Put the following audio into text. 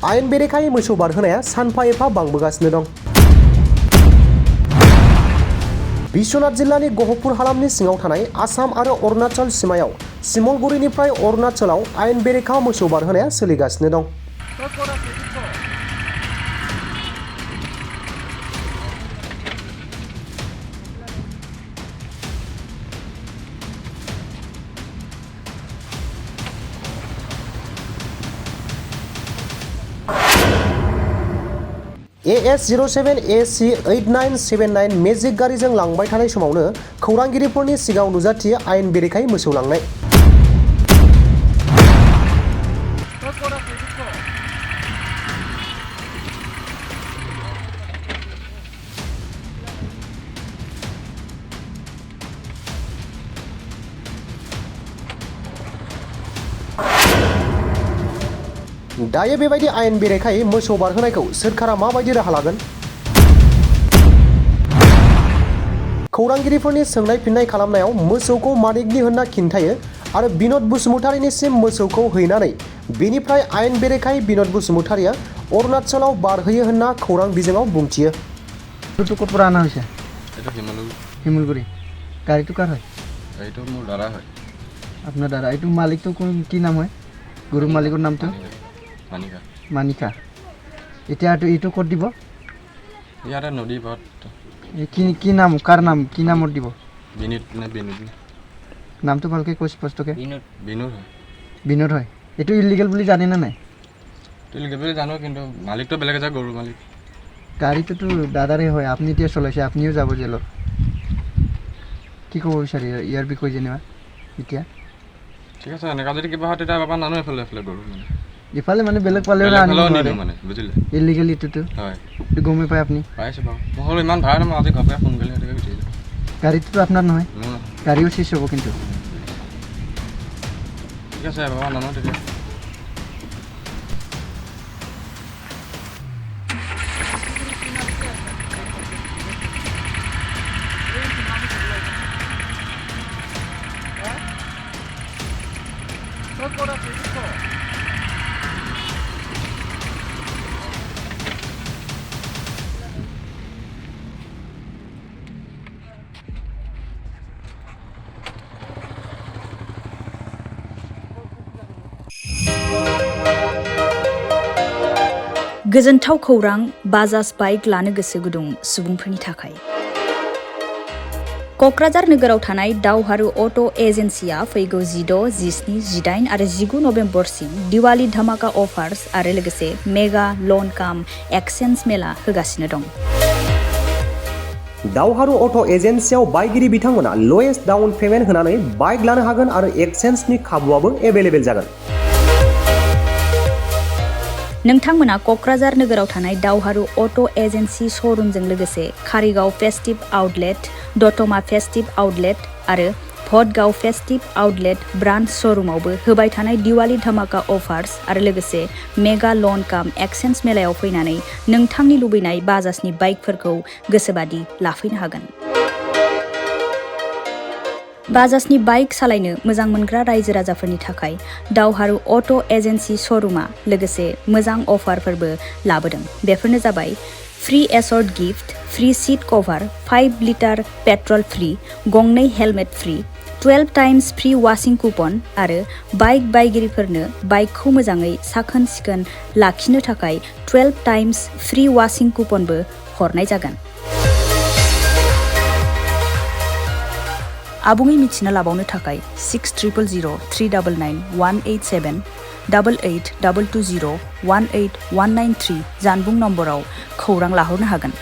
आयेन बेरेखायै मोसौ बारहोनाया सानफा एफा बांबोगासिनो दं। बिश्वनाथ जिल्लानि गहपुर हालामनि सिङाव थानाय आसाम आरो अरुणाचल सीमायाव सिमलगुरिनिफ्राय अरुणाचलाव आयेन बेरेखा मोसौ बारहोनाया सोलिगासिनो दं। AS07 AC 8979 मेजिक गारिजों लांबाय थानाय समावनो खौरांगिरिफोरनि सिगाङाव नुजाथियो आयेन बेरेखायै मोसौ लांनाय। दायो बेबायदि आयेन बेरेखायै मोसौ बारहोनायखौ सोरखारा माबायदि राहा लागोन? खौरांगिरिफोरनि सोंनाय फिननाय खालामनायाव मोसौखौ मालिकनि होनना खिन्थायो आरो बिनोद बसुमतारीनिसिम मोसौखौ हैनानै बेनिफ्राय आयेन बेरेखायै बिनोद बसुमतारीया अरुणाचलाव बारहोयो होनना खौरां बिजोङाव बुंथियो। কতপুরা আনা হয়েছে? এটা হিমুলগুড়ি। গাড়িটো কার হয়? গাড়িটো মোৰ দাদা হয়। আপনার দাদা। এইটো মালিকটো কি নাম হয়? গরুর মালিকৰ নামটো? মানিকা। মানিকা। এতিয়া এইটো ক'ত দিব? ইয়াতে নদী পাৰত। কি নাম কাৰ নাম কি নামত দিব? বিনোদ নে বিনোদ? নামটো ভালকৈ কৈ স্পষ্টকৈ। বিনোদ হয়। বিনোদ হয়। এইটো ইলিগেল বুলি জানে না নাই? ইলিগেল বুলি জানো কিন্তু মালিকটো বেলেগ আছে গৰুৰ মালিক। গাড়ীটোতো দাদাৰে হয় আপুনি এতিয়া চলাইছে আপুনিও যাব জেলত। কি ক'ব বিচাৰি ইয়াৰ বিষয়ে যেনিবা এতিয়া? ঠিক আছে এনেকুৱা যদি কিবা হয় তেতিয়া বাবা নানো এফালে গৰু মানে। ইফালে মানে বেলেগ পালেও আনিব মানে বুজিলে? ইলিগেল ইটোতো হয়। এইটো গমে পাই আপুনি? পাইছো বাৰু। মই হ'লে ইমান ভাড়া মই আজি ঘৰপৰা ফোন কৰিলে হেতুকে গুচি আহিলোঁ। গাড়ীটোতো আপোনাৰ নহয়? গাড়ীও চিজ হ'ব কিন্তু। ঠিক আছে বাবা নানো তেতিয়া। गोजोनथाव खौरां बाजाज बाइक लानो गोसो गुदुं सुबुंफोरनि थाखाय। क'क्राझार नोगोराव थानाय दावहारु अट' एजेन्सिया फैगौ 16, 17, 18 आरो 19 नभेम्बरसिम दिवाली धमाका अफार्स आरो लोगोसे मेगा लन काम एक्सचेन्ज मेला होगासिनो दं। दावहारु अट' एजेन्सियाव बायगिरि बिथांमोना लवेस्ट डाउन पेमेन्ट होनानै बाइक लानो हागोन आरो एक्सचेन्जनि खाबुआबो एभेलेबेल जागोन। नोंथांमोना क'क्राझार नोगोराव थानाय दावहारु अट' एजेन्सि श'रुमजों लोगोसे कारिगाव फेस्टिभ आउटलेट, दतमा फेस्टिभ आउटलेट आरो भटगाव फेस्टिभ आउटलेट ब्रान्च श'रुमावबो होबाय थानाय दिवाली धमाका अफार्स आरो लोगोसे मेगा लन काम एक्सचेन्ज मेलायाव फैनानै नोंथांनि लुबैनाय बाजाजनि बाइकफोरखौ गोसोबादि लाफैनो हागोन। बाजाजनि बाइक सालायनो मोजां मोनग्रा रायजो राजाफोरनि थाखाय दावहारु अट' एजेन्सि श'रुमा लोगोसे मोजां अफारफोरबो लाबोदों। बेफोरनो जाबाय free assured gift, free seat cover, 5 litre petrol free, गंनै helmet free, 12 times free washing coupon आरो बाइक बायगिरिफोरनो बाइकखौ मोजाङै साखोन सिखोन लाखिनो थाखाय 12 टाइम्स फ्री वाशिं कुपनबो हरनाय जागोन। आबुङै मिथिना लाबावनो थाखाय 6000 399 187 88 220 18193 जानबुं नम्बराव खौरां लाहरनो हागोन।